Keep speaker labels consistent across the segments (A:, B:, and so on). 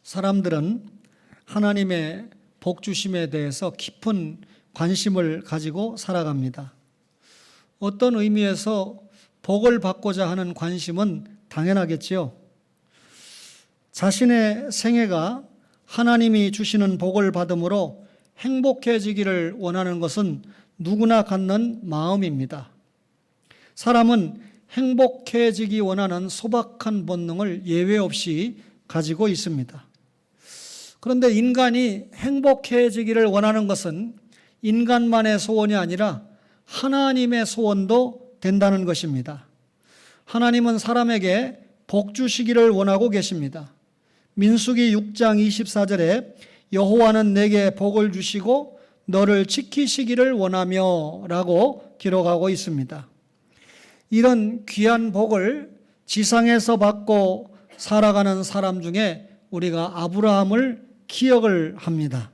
A: 사람들은 하나님의 복 주심에 대해서 깊은 관심을 가지고 살아갑니다. 어떤 의미에서 복을 받고자 하는 관심은 당연하겠지요. 자신의 생애가 하나님이 주시는 복을 받음으로 행복해지기를 원하는 것은 누구나 갖는 마음입니다. 사람은 행복해지기 원하는 소박한 본능을 예외 없이 가지고 있습니다. 그런데 인간이 행복해지기를 원하는 것은 인간만의 소원이 아니라 하나님의 소원도 된다는 것입니다. 하나님은 사람에게 복 주시기를 원하고 계십니다. 민수기 6장 24절에 여호와는 내게 복을 주시고 너를 지키시기를 원하며 라고 기록하고 있습니다. 이런 귀한 복을 지상에서 받고 살아가는 사람 중에 우리가 아브라함을 기억을 합니다.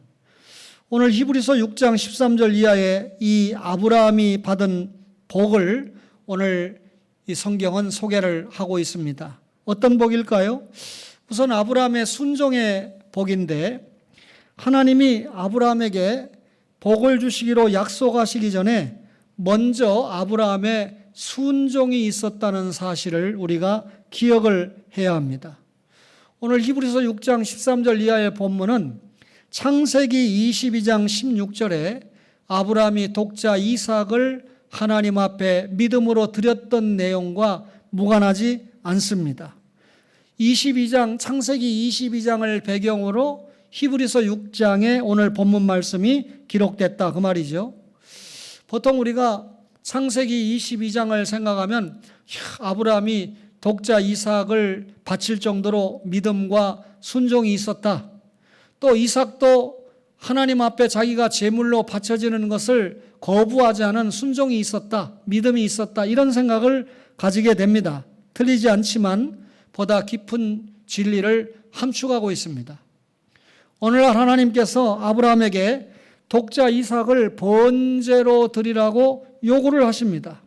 A: 오늘 히브리서 6장 13절 이하의 이 아브라함이 받은 복을 오늘 이 성경은 소개를 하고 있습니다. 어떤 복일까요? 우선 아브라함의 순종의 복인데 하나님이 아브라함에게 복을 주시기로 약속하시기 전에 먼저 아브라함의 순종이 있었다는 사실을 우리가 기억을 해야 합니다. 오늘 히브리서 6장 13절 이하의 본문은 창세기 22장 16절에 아브라함이 독자 이삭을 하나님 앞에 믿음으로 드렸던 내용과 무관하지 않습니다. 창세기 22장을 배경으로 히브리서 6장에 오늘 본문 말씀이 기록됐다 그 말이죠. 보통 우리가 창세기 22장을 생각하면 아브라함이 독자 이삭을 바칠 정도로 믿음과 순종이 있었다. 또 이삭도 하나님 앞에 자기가 제물로 바쳐지는 것을 거부하지 않은 순종이 있었다. 믿음이 있었다. 이런 생각을 가지게 됩니다. 틀리지 않지만 보다 깊은 진리를 함축하고 있습니다. 오늘날 하나님께서 아브라함에게 독자 이삭을 번제로 드리라고 요구를 하십니다.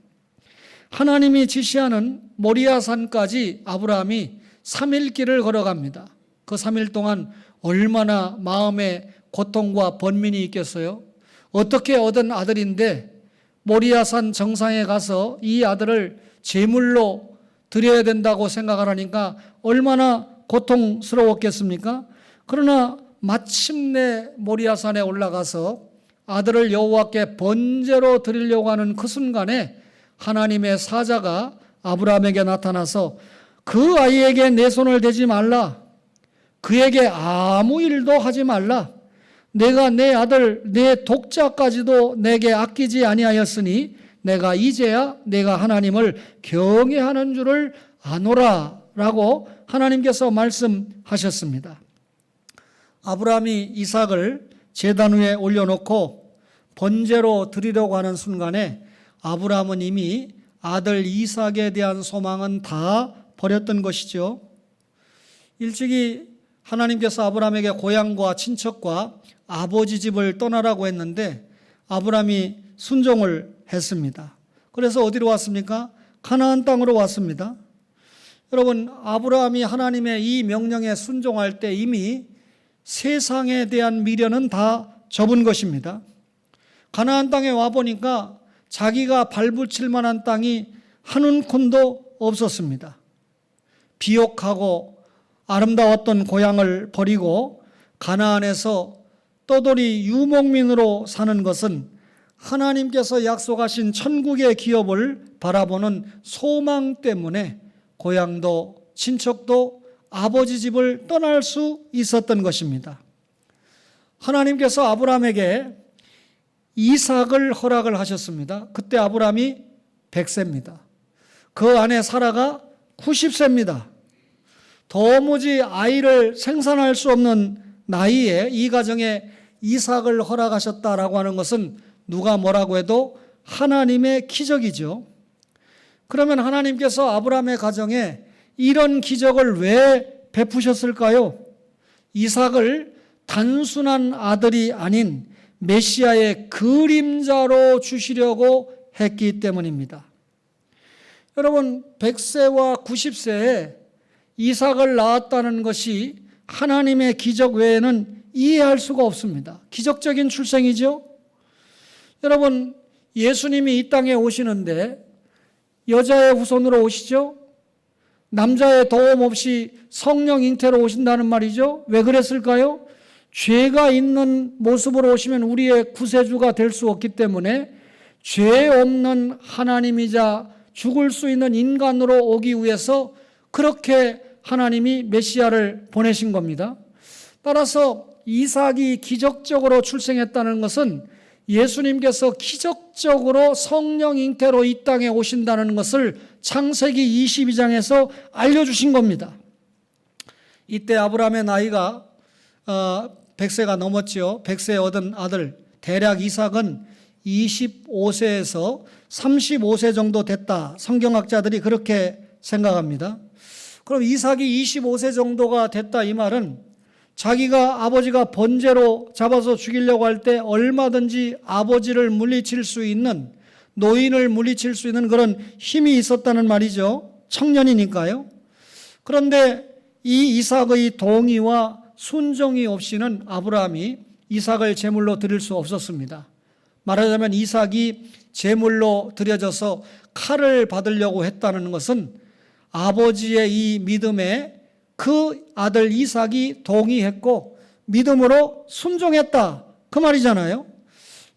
A: 하나님이 지시하는 모리아산까지 아브라함이 3일 길을 걸어갑니다. 그 3일 동안 얼마나 마음에 고통과 번민이 있겠어요? 어떻게 얻은 아들인데 모리아산 정상에 가서 이 아들을 제물로 드려야 된다고 생각을 하니까 얼마나 고통스러웠겠습니까? 그러나 마침내 모리아산에 올라가서 아들을 여호와께 번제로 드리려고 하는 그 순간에 하나님의 사자가 아브라함에게 나타나서 그 아이에게 내 손을 대지 말라. 그에게 아무 일도 하지 말라. 내가 내 아들 내 독자까지도 내게 아끼지 아니하였으니 내가 이제야 내가 하나님을 경외하는 줄을 아노라 라고 하나님께서 말씀하셨습니다. 아브라함이 이삭을 제단 위에 올려놓고 번제로 드리려고 하는 순간에 아브라함은 이미 아들 이삭에 대한 소망은 다 버렸던 것이죠. 일찍이 하나님께서 아브라함에게 고향과 친척과 아버지 집을 떠나라고 했는데 아브라함이 순종을 했습니다. 그래서 어디로 왔습니까? 가나안 땅으로 왔습니다. 여러분, 아브라함이 하나님의 이 명령에 순종할 때 이미 세상에 대한 미련은 다 접은 것입니다. 가나안 땅에 와보니까 자기가 발붙일 만한 땅이 한 움큼도 없었습니다. 비옥하고 아름다웠던 고향을 버리고 가나안에서 떠돌이 유목민으로 사는 것은 하나님께서 약속하신 천국의 기업을 바라보는 소망 때문에 고향도 친척도 아버지 집을 떠날 수 있었던 것입니다. 하나님께서 아브라함에게 이삭을 허락을 하셨습니다. 그때 아브라함이 100세입니다. 그 아내 사라가 90세입니다. 도무지 아이를 생산할 수 없는 나이에 이 가정에 이삭을 허락하셨다라고 하는 것은 누가 뭐라고 해도 하나님의 기적이죠. 그러면 하나님께서 아브라함의 가정에 이런 기적을 왜 베푸셨을까요? 이삭을 단순한 아들이 아닌 메시아의 그림자로 주시려고 했기 때문입니다. 여러분, 100세와 90세에 이삭을 낳았다는 것이 하나님의 기적 외에는 이해할 수가 없습니다. 기적적인 출생이죠. 여러분, 예수님이 이 땅에 오시는데 여자의 후손으로 오시죠. 남자의 도움 없이 성령 잉태로 오신다는 말이죠. 왜 그랬을까요? 죄가 있는 모습으로 오시면 우리의 구세주가 될 수 없기 때문에 죄 없는 하나님이자 죽을 수 있는 인간으로 오기 위해서 그렇게 하나님이 메시아를 보내신 겁니다. 따라서 이삭이 기적적으로 출생했다는 것은 예수님께서 기적적으로 성령 잉태로 이 땅에 오신다는 것을 창세기 22장에서 알려주신 겁니다. 이때 아브라함의 나이가 100세가 넘었죠. 100세 얻은 아들 대략 이삭은 25세에서 35세 정도 됐다. 성경학자들이 그렇게 생각합니다. 그럼 이삭이 25세 정도가 됐다 이 말은 자기가 아버지가 번제로 잡아서 죽이려고 할 때 얼마든지 아버지를 물리칠 수 있는, 노인을 물리칠 수 있는 그런 힘이 있었다는 말이죠. 청년이니까요. 그런데 이 이삭의 동의와 순종이 없이는 아브라함이 이삭을 제물로 드릴 수 없었습니다. 말하자면 이삭이 제물로 드려져서 칼을 받으려고 했다는 것은 아버지의 이 믿음에 그 아들 이삭이 동의했고 믿음으로 순종했다 그 말이잖아요.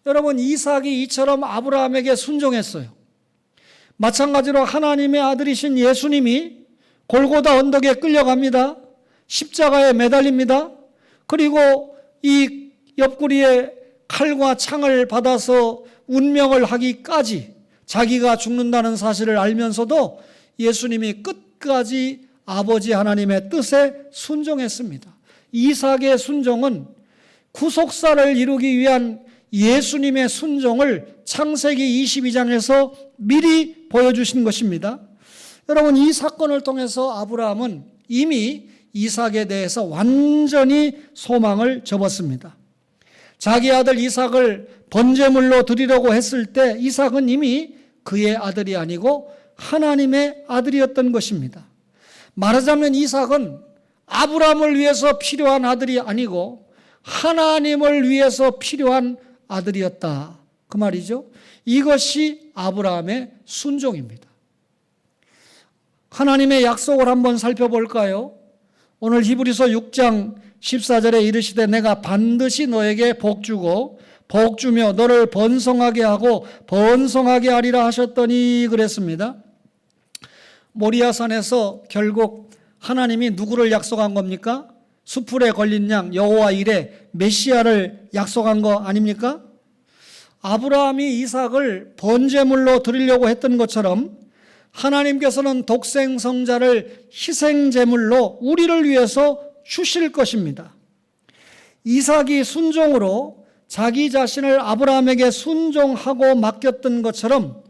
A: 여러분, 이삭이 이처럼 아브라함에게 순종했어요. 마찬가지로 하나님의 아들이신 예수님이 골고다 언덕에 끌려갑니다. 십자가에 매달립니다. 그리고 이 옆구리에 칼과 창을 받아서 운명을 하기까지 자기가 죽는다는 사실을 알면서도 예수님이 끝까지 아버지 하나님의 뜻에 순종했습니다. 이삭의 순종은 구속사를 이루기 위한 예수님의 순종을 창세기 22장에서 미리 보여주신 것입니다. 여러분, 이 사건을 통해서 아브라함은 이미 이삭에 대해서 완전히 소망을 접었습니다. 자기 아들 이삭을 번제물로 드리려고 했을 때 이삭은 이미 그의 아들이 아니고 하나님의 아들이었던 것입니다. 말하자면 이삭은 아브라함을 위해서 필요한 아들이 아니고 하나님을 위해서 필요한 아들이었다 그 말이죠. 이것이 아브라함의 순종입니다. 하나님의 약속을 한번 살펴볼까요? 오늘 히브리서 6장 14절에 이르시되 내가 반드시 너에게 복 주고 복 주며 너를 번성하게 하고 번성하게 하리라 하셨더니 그랬습니다. 모리아산에서 결국 하나님이 누구를 약속한 겁니까? 수풀에 걸린 양 여호와 이레 메시아를 약속한 거 아닙니까? 아브라함이 이삭을 번제물로 드리려고 했던 것처럼 하나님께서는 독생성자를 희생제물로 우리를 위해서 주실 것입니다. 이삭이 순종으로 자기 자신을 아브라함에게 순종하고 맡겼던 것처럼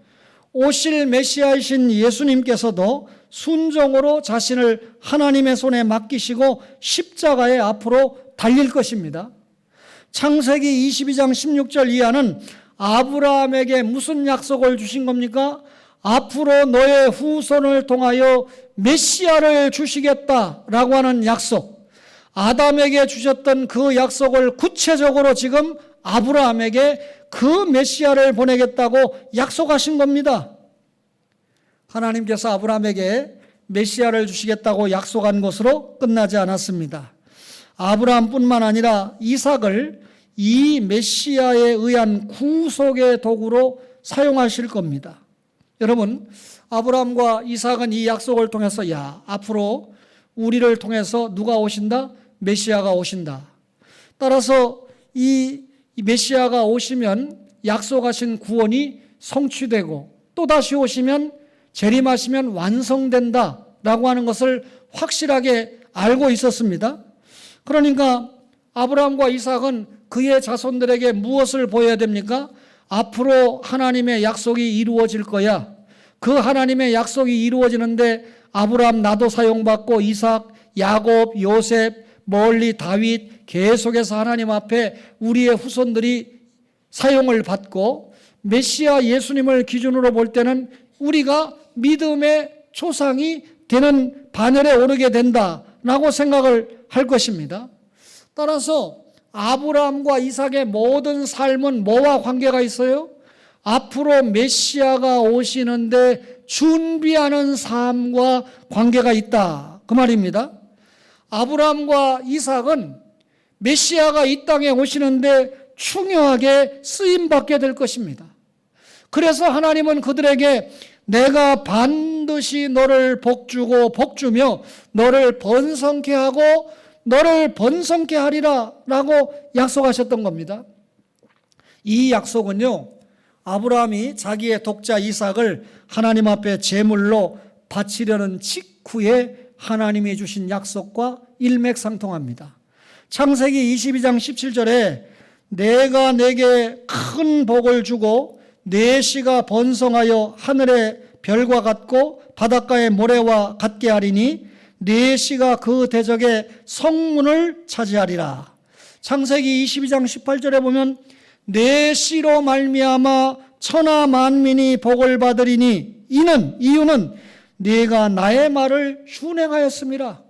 A: 오실 메시아이신 예수님께서도 순종으로 자신을 하나님의 손에 맡기시고 십자가의 앞으로 달릴 것입니다. 창세기 22장 16절 이하는 아브라함에게 무슨 약속을 주신 겁니까? 앞으로 너의 후손을 통하여 메시아를 주시겠다라고 하는 약속. 아담에게 주셨던 그 약속을 구체적으로 지금 아브라함에게 그 메시아를 보내겠다고 약속하신 겁니다. 하나님께서 아브라함에게 메시아를 주시겠다고 약속한 것으로 끝나지 않았습니다. 아브라함뿐만 아니라 이삭을 이 메시아에 의한 구속의 도구로 사용하실 겁니다. 여러분, 아브라함과 이삭은 이 약속을 통해서 앞으로 우리를 통해서 누가 오신다? 메시아가 오신다. 따라서 이 메시아가 오시면 약속하신 구원이 성취되고 또다시 오시면 재림하시면 완성된다라고 하는 것을 확실하게 알고 있었습니다. 그러니까 아브라함과 이삭은 그의 자손들에게 무엇을 보여야 됩니까? 앞으로 하나님의 약속이 이루어질 거야. 그 하나님의 약속이 이루어지는데 아브라함 나도 사용받고 이삭, 야곱, 요셉, 멀리 다윗 계속해서 하나님 앞에 우리의 후손들이 사용을 받고 메시아 예수님을 기준으로 볼 때는 우리가 믿음의 조상이 되는 반열에 오르게 된다라고 생각을 할 것입니다. 따라서 아브라함과 이삭의 모든 삶은 뭐와 관계가 있어요? 앞으로 메시아가 오시는데 준비하는 삶과 관계가 있다, 그 말입니다. 아브라함과 이삭은 메시아가 이 땅에 오시는데 중요하게 쓰임받게 될 것입니다. 그래서 하나님은 그들에게 내가 반드시 너를 복주고 복주며 너를 번성케 하고 너를 번성케 하리라 라고 약속하셨던 겁니다. 이 약속은요, 아브라함이 자기의 독자 이삭을 하나님 앞에 제물로 바치려는 직후에 하나님이 주신 약속과 일맥상통합니다. 창세기 22장 17절에 내가 내게 큰 복을 주고 내 씨가 번성하여 하늘의 별과 같고 바닷가의 모래와 같게 하리니 네 씨가 그 대적의 성문을 차지하리라. 창세기 22장 18절에 보면 네 씨로 말미암아 천하 만민이 복을 받으리니 이유는 네가 나의 말을 순행하였음이라.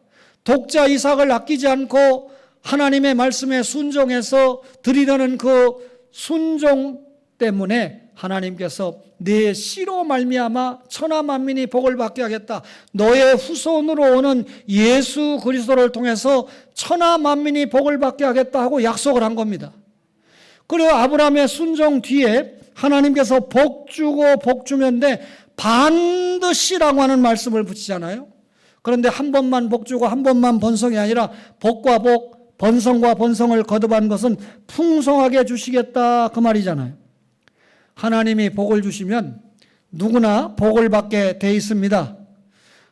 A: 독자 이삭을 아끼지 않고 하나님의 말씀에 순종해서 드리려는 그 순종 때문에 하나님께서 네 씨로 말미암아 천하 만민이 복을 받게 하겠다. 너의 후손으로 오는 예수 그리스도를 통해서 천하 만민이 복을 받게 하겠다 하고 약속을 한 겁니다. 그리고 아브라함의 순종 뒤에 하나님께서 복주고 복주면데 반드시라고 하는 말씀을 붙이잖아요. 그런데 한 번만 복주고 한 번만 번성이 아니라 복과 복, 번성과 번성을 거듭한 것은 풍성하게 주시겠다, 그 말이잖아요. 하나님이 복을 주시면 누구나 복을 받게 돼 있습니다.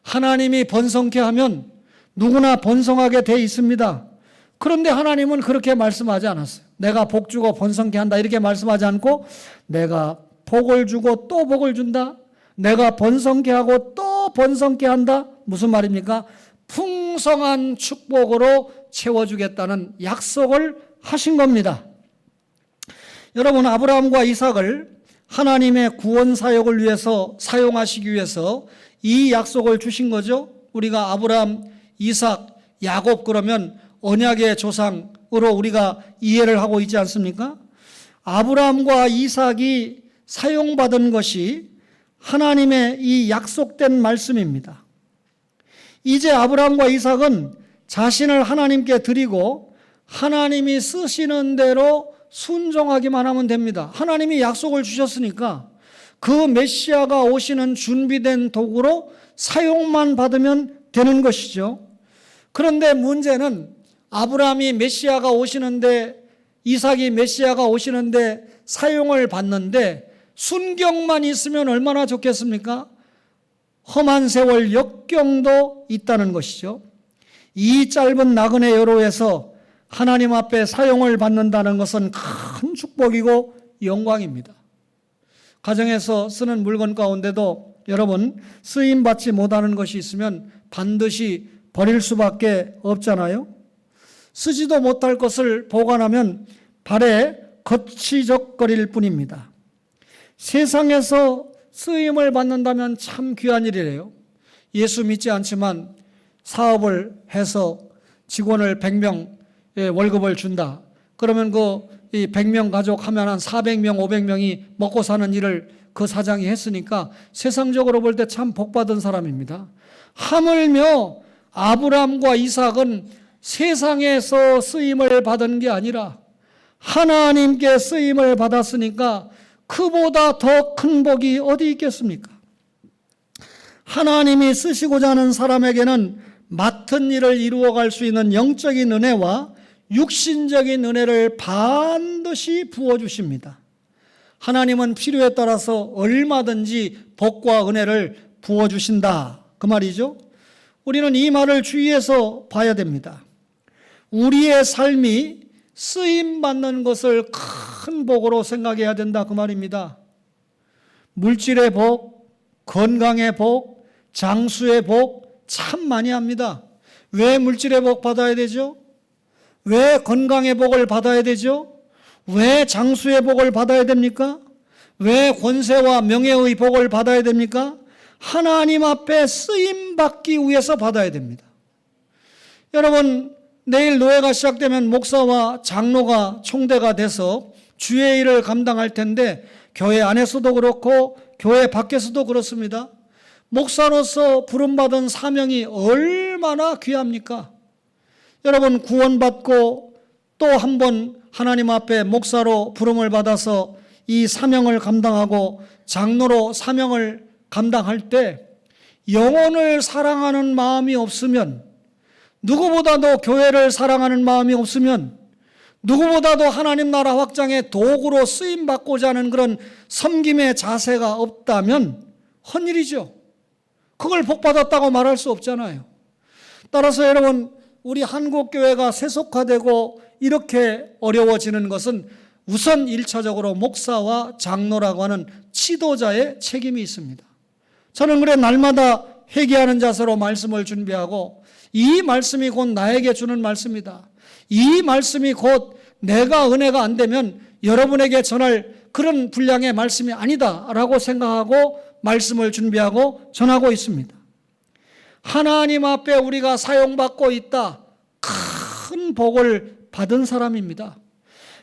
A: 하나님이 번성케 하면 누구나 번성하게 돼 있습니다. 그런데 하나님은 그렇게 말씀하지 않았어요. 내가 복 주고 번성케 한다 이렇게 말씀하지 않고 내가 복을 주고 또 복을 준다. 내가 번성케 하고 또 번성케 한다. 무슨 말입니까? 풍성한 축복으로 채워주겠다는 약속을 하신 겁니다. 여러분, 아브라함과 이삭을 하나님의 구원 사역을 위해서 사용하시기 위해서 이 약속을 주신 거죠. 우리가 아브라함, 이삭, 야곱 그러면 언약의 조상으로 우리가 이해를 하고 있지 않습니까? 아브라함과 이삭이 사용받은 것이 하나님의 이 약속된 말씀입니다. 이제 아브라함과 이삭은 자신을 하나님께 드리고 하나님이 쓰시는 대로 순종하기만 하면 됩니다. 하나님이 약속을 주셨으니까 그 메시아가 오시는 준비된 도구로 사용만 받으면 되는 것이죠. 그런데 문제는 아브라함이 메시아가 오시는데, 이삭이 메시아가 오시는데 사용을 받는데 순경만 있으면 얼마나 좋겠습니까? 험한 세월 역경도 있다는 것이죠. 이 짧은 나그네 여로에서 하나님 앞에 사용을 받는다는 것은 큰 축복이고 영광입니다. 가정에서 쓰는 물건 가운데도 여러분 쓰임받지 못하는 것이 있으면 반드시 버릴 수밖에 없잖아요. 쓰지도 못할 것을 보관하면 발에 거치적거릴 뿐입니다. 세상에서 쓰임을 받는다면 참 귀한 일이래요. 예수 믿지 않지만 사업을 해서 직원을 100명 월급을 준다. 그러면 이 100명 가족 하면 한 400명, 500명이 먹고 사는 일을 그 사장이 했으니까 세상적으로 볼 때 참 복받은 사람입니다. 하물며 아브라함과 이삭은 세상에서 쓰임을 받은 게 아니라 하나님께 쓰임을 받았으니까 그보다 더 큰 복이 어디 있겠습니까? 하나님이 쓰시고자 하는 사람에게는 맡은 일을 이루어갈 수 있는 영적인 은혜와 육신적인 은혜를 반드시 부어주십니다. 하나님은 필요에 따라서 얼마든지 복과 은혜를 부어주신다, 그 말이죠. 우리는 이 말을 주의해서 봐야 됩니다. 우리의 삶이 쓰임받는 것을 큰 복으로 생각해야 된다, 그 말입니다. 물질의 복, 건강의 복, 장수의 복 참 많이 합니다. 왜 물질의 복 받아야 되죠? 왜 건강의 복을 받아야 되죠? 왜 장수의 복을 받아야 됩니까? 왜 권세와 명예의 복을 받아야 됩니까? 하나님 앞에 쓰임받기 위해서 받아야 됩니다. 여러분, 내일 노예가 시작되면 목사와 장로가 총대가 돼서 주의 일을 감당할 텐데 교회 안에서도 그렇고 교회 밖에서도 그렇습니다. 목사로서 부름받은 사명이 얼마나 귀합니까? 여러분, 구원받고 또 한 번 하나님 앞에 목사로 부름을 받아서 이 사명을 감당하고 장로로 사명을 감당할 때 영혼을 사랑하는 마음이 없으면, 누구보다도 교회를 사랑하는 마음이 없으면, 누구보다도 하나님 나라 확장의 도구로 쓰임받고자 하는 그런 섬김의 자세가 없다면 헛일이죠. 그걸 복받았다고 말할 수 없잖아요. 따라서 여러분, 우리 한국교회가 세속화되고 이렇게 어려워지는 것은 우선 1차적으로 목사와 장로라고 하는 지도자의 책임이 있습니다. 저는 그래 날마다 회개하는 자세로 말씀을 준비하고, 이 말씀이 곧 나에게 주는 말씀이다. 이 말씀이 곧 내가 은혜가 안 되면 여러분에게 전할 그런 분량의 말씀이 아니다라고 생각하고 말씀을 준비하고 전하고 있습니다. 하나님 앞에 우리가 사용받고 있다. 큰 복을 받은 사람입니다.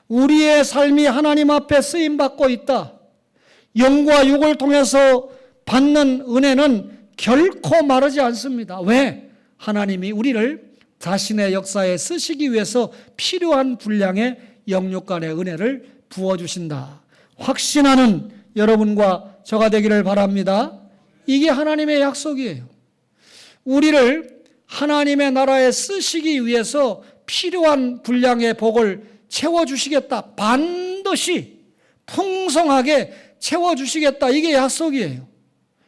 A: 우리의 삶이 하나님 앞에 쓰임받고 있다. 영과 육을 통해서 받는 은혜는 결코 마르지 않습니다. 왜? 하나님이 우리를 자신의 역사에 쓰시기 위해서 필요한 분량의 영육간의 은혜를 부어주신다. 확신하는 여러분과 저가 되기를 바랍니다. 이게 하나님의 약속이에요. 우리를 하나님의 나라에 쓰시기 위해서 필요한 분량의 복을 채워주시겠다. 반드시 풍성하게 채워주시겠다. 이게 약속이에요.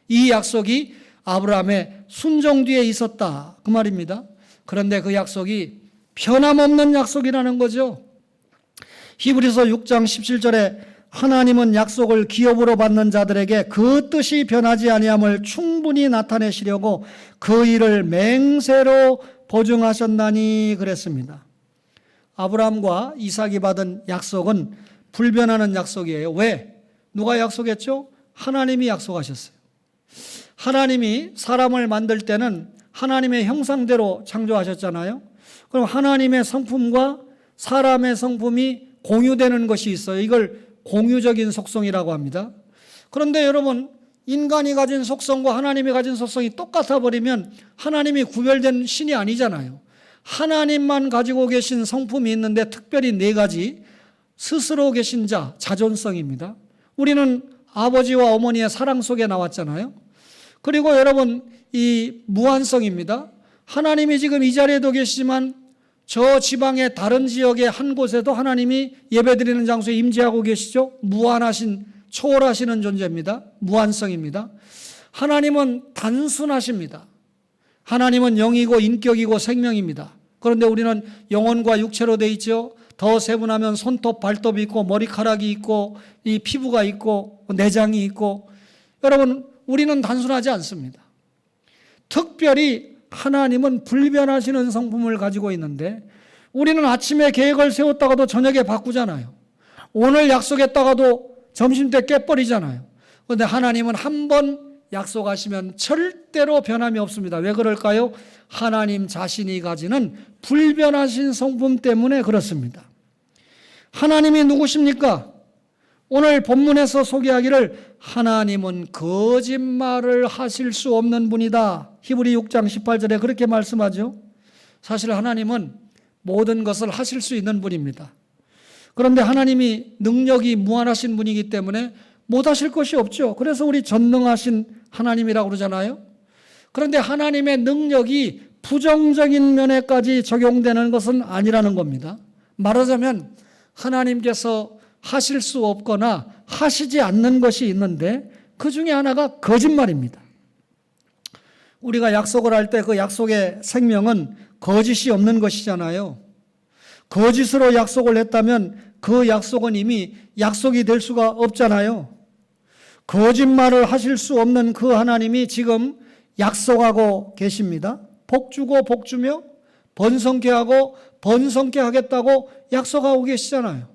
A: 이 약속이 아브라함의 순종 뒤에 있었다. 그 말입니다. 그런데 그 약속이 변함없는 약속이라는 거죠. 히브리서 6장 17절에 하나님은 약속을 기업으로 받는 자들에게 그 뜻이 변하지 아니함을 충분히 나타내시려고 그 일을 맹세로 보증하셨나니 그랬습니다. 아브라함과 이삭이 받은 약속은 불변하는 약속이에요. 왜? 누가 약속했죠? 하나님이 약속하셨어요. 하나님이 사람을 만들 때는 하나님의 형상대로 창조하셨잖아요. 그럼 하나님의 성품과 사람의 성품이 공유되는 것이 있어요. 이걸 공유적인 속성이라고 합니다. 그런데 여러분, 인간이 가진 속성과 하나님이 가진 속성이 똑같아 버리면 하나님이 구별된 신이 아니잖아요. 하나님만 가지고 계신 성품이 있는데 특별히 4가지, 스스로 계신 자, 자존성입니다. 우리는 아버지와 어머니의 사랑 속에 나왔잖아요. 그리고 여러분, 이 무한성입니다. 하나님이 지금 이 자리에도 계시지만 저 지방의 다른 지역의 한 곳에도 하나님이 예배드리는 장소에 임재하고 계시죠. 무한하신, 초월하시는 존재입니다. 무한성입니다. 하나님은 단순하십니다. 하나님은 영이고 인격이고 생명입니다. 그런데 우리는 영혼과 육체로 돼 있죠. 더 세분하면 손톱, 발톱이 있고 머리카락이 있고 이 피부가 있고 내장이 있고, 여러분, 우리는 단순하지 않습니다. 특별히 하나님은 불변하시는 성품을 가지고 있는데 우리는 아침에 계획을 세웠다가도 저녁에 바꾸잖아요. 오늘 약속했다가도 점심때 깨버리잖아요. 그런데 하나님은 한 번 약속하시면 절대로 변함이 없습니다. 왜 그럴까요? 하나님 자신이 가지는 불변하신 성품 때문에 그렇습니다. 하나님이 누구십니까? 오늘 본문에서 소개하기를 하나님은 거짓말을 하실 수 없는 분이다. 히브리 6장 18절에 그렇게 말씀하죠. 사실 하나님은 모든 것을 하실 수 있는 분입니다. 그런데 하나님이 능력이 무한하신 분이기 때문에 못하실 것이 없죠. 그래서 우리 전능하신 하나님이라고 그러잖아요. 그런데 하나님의 능력이 부정적인 면에까지 적용되는 것은 아니라는 겁니다. 말하자면 하나님께서 하실 수 없거나 하시지 않는 것이 있는데 그 중에 하나가 거짓말입니다. 우리가 약속을 할 때 그 약속의 생명은 거짓이 없는 것이잖아요. 거짓으로 약속을 했다면 그 약속은 이미 약속이 될 수가 없잖아요. 거짓말을 하실 수 없는 그 하나님이 지금 약속하고 계십니다. 복 주고 복 주며 번성케 하고 번성케 하겠다고 약속하고 계시잖아요.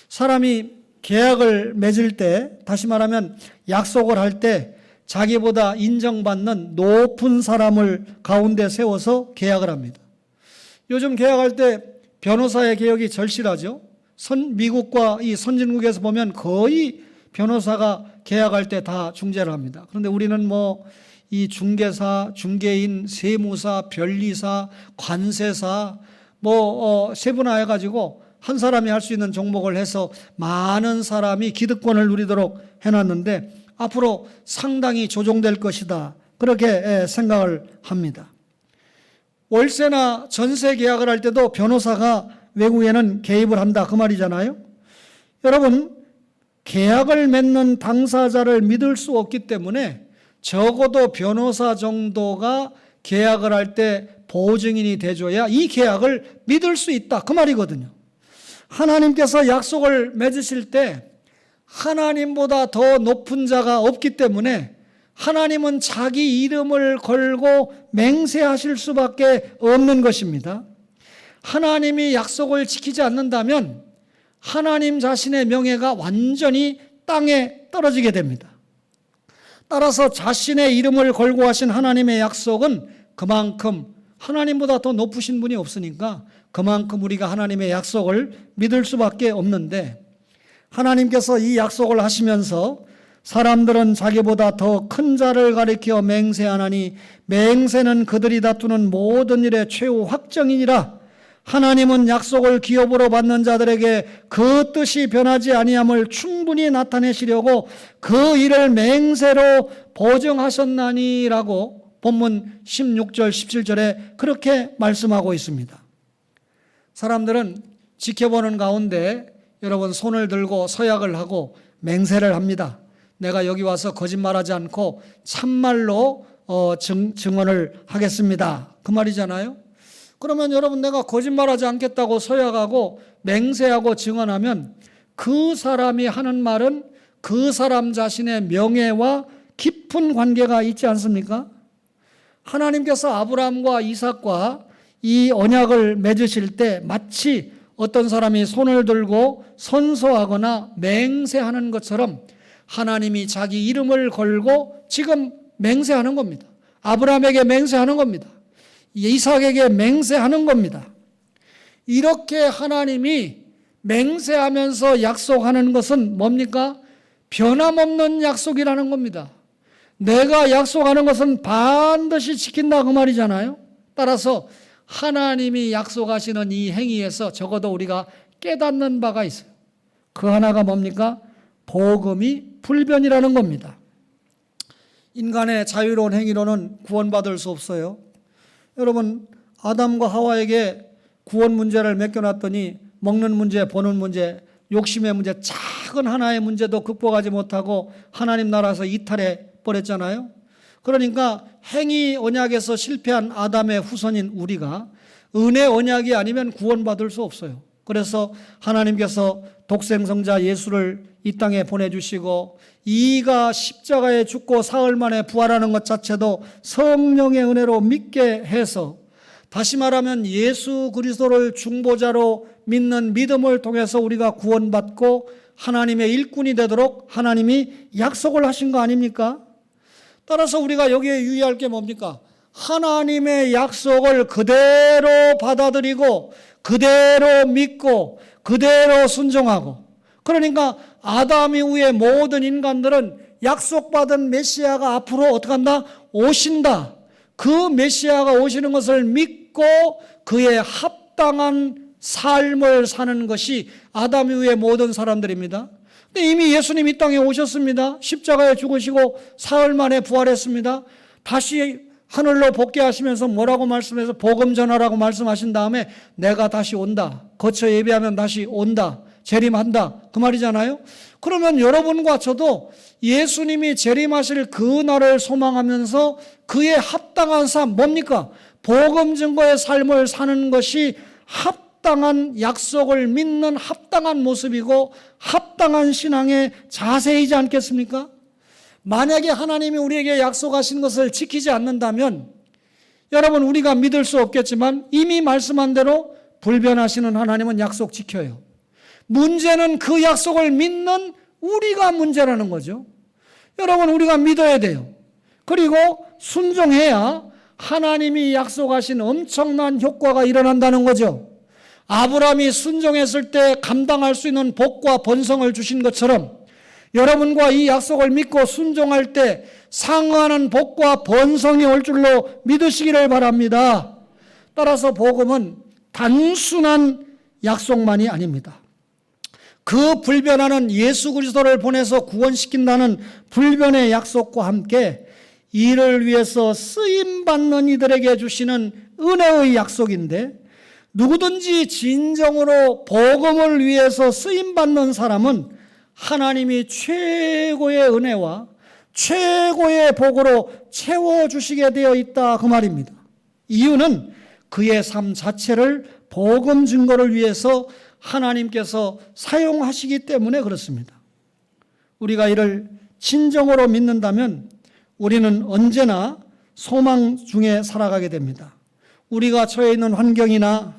A: 사람이 계약을 맺을 때, 다시 말하면 약속을 할 때 자기보다 인정받는 높은 사람을 가운데 세워서 계약을 합니다. 요즘 계약할 때 변호사의 개혁이 절실하죠. 미국과 이 선진국에서 보면 거의 변호사가 계약할 때 다 중재를 합니다. 그런데 우리는 뭐 이 중개사, 중개인, 세무사, 변리사, 관세사 세분화해가지고 한 사람이 할 수 있는 종목을 해서 많은 사람이 기득권을 누리도록 해놨는데 앞으로 상당히 조정될 것이다. 그렇게 생각을 합니다. 월세나 전세 계약을 할 때도 변호사가 외국에는 개입을 한다. 그 말이잖아요. 여러분, 계약을 맺는 당사자를 믿을 수 없기 때문에 적어도 변호사 정도가 계약을 할 때 보증인이 돼줘야 이 계약을 믿을 수 있다. 그 말이거든요. 하나님께서 약속을 맺으실 때 하나님보다 더 높은 자가 없기 때문에 하나님은 자기 이름을 걸고 맹세하실 수밖에 없는 것입니다. 하나님이 약속을 지키지 않는다면 하나님 자신의 명예가 완전히 땅에 떨어지게 됩니다. 따라서 자신의 이름을 걸고 하신 하나님의 약속은 그만큼 하나님보다 더 높으신 분이 없으니까 그만큼 우리가 하나님의 약속을 믿을 수밖에 없는데 하나님께서 이 약속을 하시면서 사람들은 자기보다 더 큰 자를 가리켜 맹세하나니 맹세는 그들이 다투는 모든 일의 최후 확정이니라. 하나님은 약속을 기업으로 받는 자들에게 그 뜻이 변하지 아니함을 충분히 나타내시려고 그 일을 맹세로 보증하셨나니라고 본문 16절 17절에 그렇게 말씀하고 있습니다. 사람들은 지켜보는 가운데 여러분 손을 들고 서약을 하고 맹세를 합니다. 내가 여기 와서 거짓말하지 않고 참말로 증언을 하겠습니다. 그 말이잖아요. 그러면 여러분 내가 거짓말하지 않겠다고 서약하고 맹세하고 증언하면 그 사람이 하는 말은 그 사람 자신의 명예와 깊은 관계가 있지 않습니까? 하나님께서 아브라함과 이삭과 이 언약을 맺으실 때 마치 어떤 사람이 손을 들고 선서하거나 맹세하는 것처럼 하나님이 자기 이름을 걸고 지금 맹세하는 겁니다. 아브라함에게 맹세하는 겁니다. 이삭에게 맹세하는 겁니다. 이렇게 하나님이 맹세하면서 약속하는 것은 뭡니까? 변함없는 약속이라는 겁니다. 내가 약속하는 것은 반드시 지킨다 그 말이잖아요. 따라서 하나님이 약속하시는 이 행위에서 적어도 우리가 깨닫는 바가 있어요. 그 하나가 뭡니까? 복음이 불변이라는 겁니다. 인간의 자유로운 행위로는 구원받을 수 없어요. 여러분, 아담과 하와에게 구원 문제를 맡겨놨더니 먹는 문제, 보는 문제, 욕심의 문제, 작은 하나의 문제도 극복하지 못하고 하나님 나라에서 이탈해 버렸잖아요. 그러니까 행위 언약에서 실패한 아담의 후손인 우리가 은혜 언약이 아니면 구원받을 수 없어요. 그래서 하나님께서 독생성자 예수를 이 땅에 보내주시고 이가 십자가에 죽고 사흘 만에 부활하는 것 자체도 성령의 은혜로 믿게 해서 다시 말하면 예수 그리스도를 중보자로 믿는 믿음을 통해서 우리가 구원받고 하나님의 일꾼이 되도록 하나님이 약속을 하신 거 아닙니까? 따라서 우리가 여기에 유의할 게 뭡니까? 하나님의 약속을 그대로 받아들이고 그대로 믿고 그대로 순종하고 그러니까 아담 이후의 모든 인간들은 약속받은 메시아가 앞으로 어떻게 한다? 오신다. 그 메시아가 오시는 것을 믿고 그의 합당한 삶을 사는 것이 아담 이후의 모든 사람들입니다. 근데 이미 예수님 이 땅에 오셨습니다. 십자가에 죽으시고 사흘 만에 부활했습니다. 다시 하늘로 복귀하시면서 뭐라고 말씀해서 복음 전하라고 말씀하신 다음에 내가 다시 온다. 거처 예배하면 다시 온다. 재림한다. 그 말이잖아요. 그러면 여러분과 저도 예수님이 재림하실 그 날을 소망하면서 그의 합당한 삶 뭡니까? 복음 증거의 삶을 사는 것이 합당한 약속을 믿는 합당한 모습이고 합당한 신앙의 자세이지 않겠습니까? 만약에 하나님이 우리에게 약속하신 것을 지키지 않는다면 여러분 우리가 믿을 수 없겠지만 이미 말씀한 대로 불변하시는 하나님은 약속 지켜요. 문제는 그 약속을 믿는 우리가 문제라는 거죠. 여러분 우리가 믿어야 돼요. 그리고 순종해야 하나님이 약속하신 엄청난 효과가 일어난다는 거죠. 아브라함이 순종했을 때 감당할 수 있는 복과 번성을 주신 것처럼 여러분과 이 약속을 믿고 순종할 때 상응하는 복과 번성이 올 줄로 믿으시기를 바랍니다. 따라서 복음은 단순한 약속만이 아닙니다. 그 불변하는 예수 그리스도를 보내서 구원시킨다는 불변의 약속과 함께 이를 위해서 쓰임받는 이들에게 주시는 은혜의 약속인데, 누구든지 진정으로 복음을 위해서 쓰임받는 사람은 하나님이 최고의 은혜와 최고의 복으로 채워주시게 되어 있다, 그 말입니다. 이유는 그의 삶 자체를 복음 증거를 위해서 하나님께서 사용하시기 때문에 그렇습니다. 우리가 이를 진정으로 믿는다면 우리는 언제나 소망 중에 살아가게 됩니다. 우리가 처해 있는 환경이나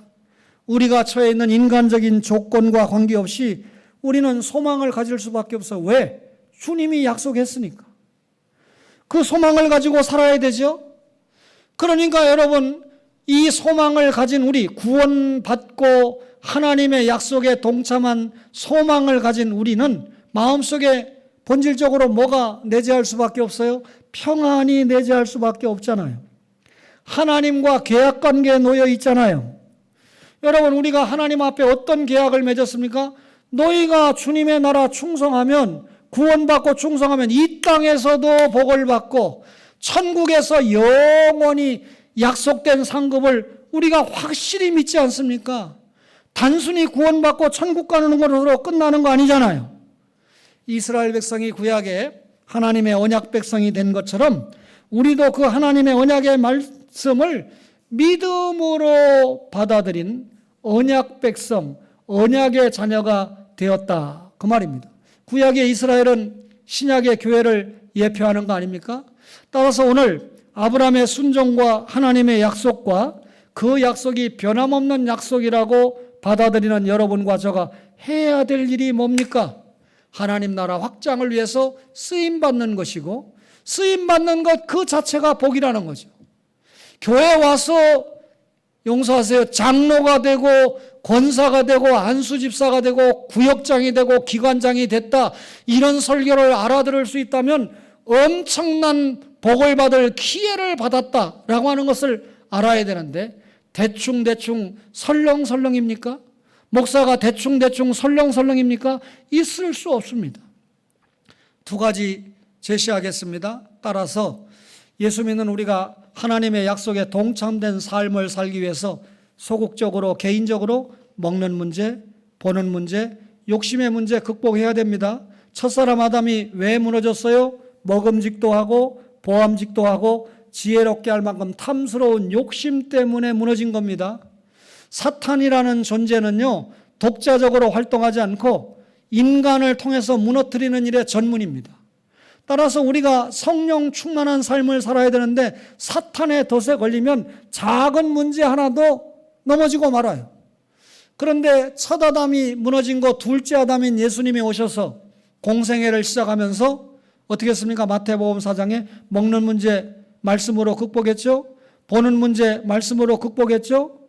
A: 우리가 처해 있는 인간적인 조건과 관계없이 우리는 소망을 가질 수밖에 없어요. 왜? 주님이 약속했으니까. 그 소망을 가지고 살아야 되죠. 그러니까 여러분, 이 소망을 가진 우리, 구원받고 하나님의 약속에 동참한 소망을 가진 우리는 마음속에 본질적으로 뭐가 내재할 수밖에 없어요? 평안이 내재할 수밖에 없잖아요. 하나님과 계약관계에 놓여 있잖아요. 여러분, 우리가 하나님 앞에 어떤 계약을 맺었습니까? 너희가 주님의 나라 충성하면, 구원받고 충성하면 이 땅에서도 복을 받고 천국에서 영원히 약속된 상급을 우리가 확실히 믿지 않습니까? 단순히 구원받고 천국 가는 것으로 끝나는 거 아니잖아요. 이스라엘 백성이 구약에 하나님의 언약 백성이 된 것처럼 우리도 그 하나님의 언약의 말씀을 믿음으로 받아들인 언약 백성, 언약의 자녀가 되었다, 그 말입니다. 구약의 이스라엘은 신약의 교회를 예표하는 거 아닙니까? 따라서 오늘 아브라함의 순종과 하나님의 약속과 그 약속이 변함없는 약속이라고 받아들이는 여러분과 저가 해야 될 일이 뭡니까? 하나님 나라 확장을 위해서 쓰임받는 것이고, 쓰임받는 것 그 자체가 복이라는 거죠. 교회 와서 용서하세요, 장로가 되고 권사가 되고 안수집사가 되고 구역장이 되고 기관장이 됐다, 이런 설교를 알아들을 수 있다면 엄청난 복을 받을 기회를 받았다라고 하는 것을 알아야 되는데, 대충 설렁설렁입니까? 목사가 대충 설렁설렁입니까? 있을 수 없습니다. 두 가지 제시하겠습니다. 따라서 예수 믿는 우리가 하나님의 약속에 동참된 삶을 살기 위해서 소극적으로, 개인적으로 먹는 문제, 보는 문제, 욕심의 문제 극복해야 됩니다. 첫사람 아담이 왜 무너졌어요? 먹음직도 하고 보암직도 하고 지혜롭게 할 만큼 탐스러운 욕심 때문에 무너진 겁니다. 사탄이라는 존재는요, 독자적으로 활동하지 않고 인간을 통해서 무너뜨리는 일의 전문입니다. 따라서 우리가 성령 충만한 삶을 살아야 되는데 사탄의 덫에 걸리면 작은 문제 하나도 넘어지고 말아요. 그런데 첫 아담이 무너진 거, 둘째 아담인 예수님이 오셔서 공생애를 시작하면서 어떻게 했습니까? 마태복음 4장에 먹는 문제 말씀으로 극복했죠. 보는 문제 말씀으로 극복했죠.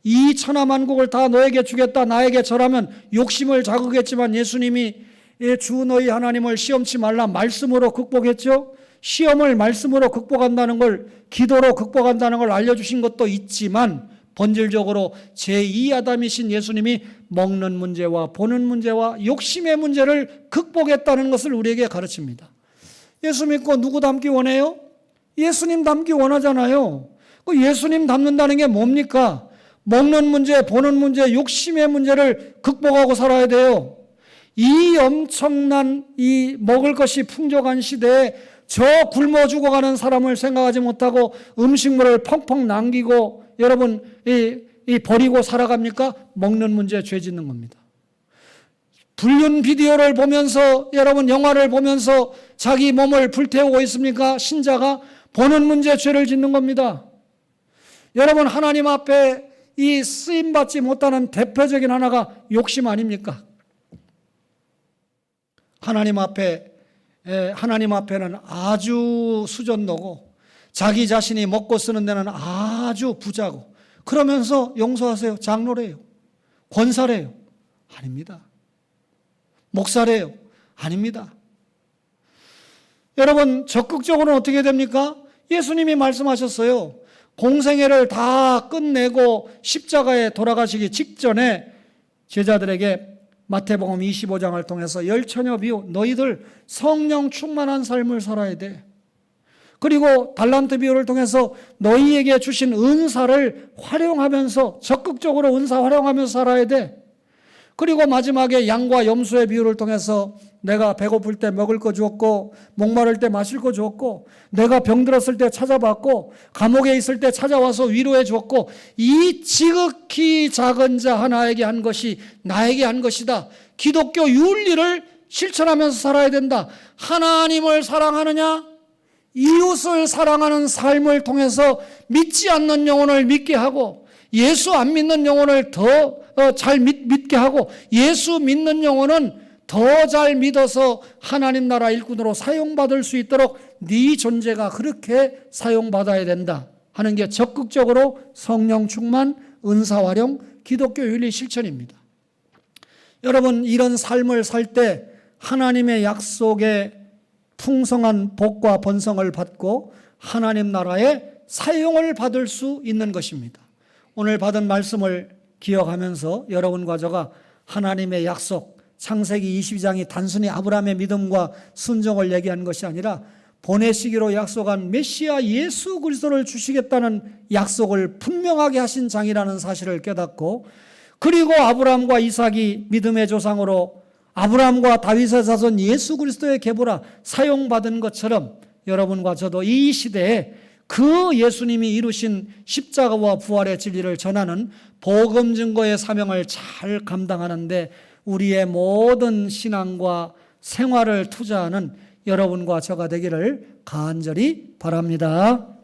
A: 이 천하만국을 다 너에게 주겠다, 나에게 절하면 욕심을 자극했지만 예수님이 주 너희 하나님을 시험치 말라 말씀으로 극복했죠. 시험을 말씀으로 극복한다는 걸, 기도로 극복한다는 걸 알려주신 것도 있지만 본질적으로 제2아담이신 예수님이 먹는 문제와 보는 문제와 욕심의 문제를 극복했다는 것을 우리에게 가르칩니다. 예수 믿고 누구 닮기 원해요? 예수님 닮기 원하잖아요. 그 예수님 닮는다는 게 뭡니까? 먹는 문제, 보는 문제, 욕심의 문제를 극복하고 살아야 돼요. 이 엄청난 이 먹을 것이 풍족한 시대에 저 굶어 죽어가는 사람을 생각하지 못하고 음식물을 펑펑 남기고 여러분 이 버리고 살아갑니까? 먹는 문제에 죄 짓는 겁니다. 불륜 비디오를 보면서, 여러분 영화를 보면서 자기 몸을 불태우고 있습니까? 신자가 보는 문제에 죄를 짓는 겁니다. 여러분, 하나님 앞에 이 쓰임받지 못하는 대표적인 하나가 욕심 아닙니까? 하나님 앞에는 아주 수전노고 자기 자신이 먹고 쓰는 데는 아주 부자고 그러면서 용서하세요. 장로래요. 권사래요. 아닙니다. 목사래요. 아닙니다. 여러분 적극적으로는 어떻게 됩니까? 예수님이 말씀하셨어요. 공생애를 다 끝내고 십자가에 돌아가시기 직전에 제자들에게 마태복음 25장을 통해서 열처녀 비유, 너희들 성령 충만한 삶을 살아야 돼. 그리고 달란트 비유를 통해서 너희에게 주신 은사를 활용하면서 적극적으로 은사 활용하면서 살아야 돼. 그리고 마지막에 양과 염소의 비유를 통해서 내가 배고플 때 먹을 거 주었고 목마를 때 마실 거 주었고 내가 병들었을 때 찾아봤고 감옥에 있을 때 찾아와서 위로해 주었고 이 지극히 작은 자 하나에게 한 것이 나에게 한 것이다. 기독교 윤리를 실천하면서 살아야 된다. 하나님을 사랑하느냐? 이웃을 사랑하는 삶을 통해서 믿지 않는 영혼을 믿게 하고 예수 안 믿는 영혼을 더 잘 믿게 하고 예수 믿는 영혼은 더 잘 믿어서 하나님 나라 일꾼으로 사용받을 수 있도록 네 존재가 그렇게 사용받아야 된다 하는 게 적극적으로 성령 충만, 은사 활용, 기독교 윤리 실천입니다. 여러분 이런 삶을 살 때 하나님의 약속에 풍성한 복과 번성을 받고 하나님 나라의 사용을 받을 수 있는 것입니다. 오늘 받은 말씀을 기억하면서 여러분과 저가 하나님의 약속, 창세기 22장이 단순히 아브라함의 믿음과 순종을 얘기하는 것이 아니라 보내시기로 약속한 메시아 예수 그리스도를 주시겠다는 약속을 분명하게 하신 장이라는 사실을 깨닫고 그리고 아브라함과 이삭이 믿음의 조상으로 아브라함과 다윗의 자손 예수 그리스도의 계보라 사용받은 것처럼 여러분과 저도 이 시대에 그 예수님이 이루신 십자가와 부활의 진리를 전하는 복음 증거의 사명을 잘 감당하는데 우리의 모든 신앙과 생활을 투자하는 여러분과 저가 되기를 간절히 바랍니다.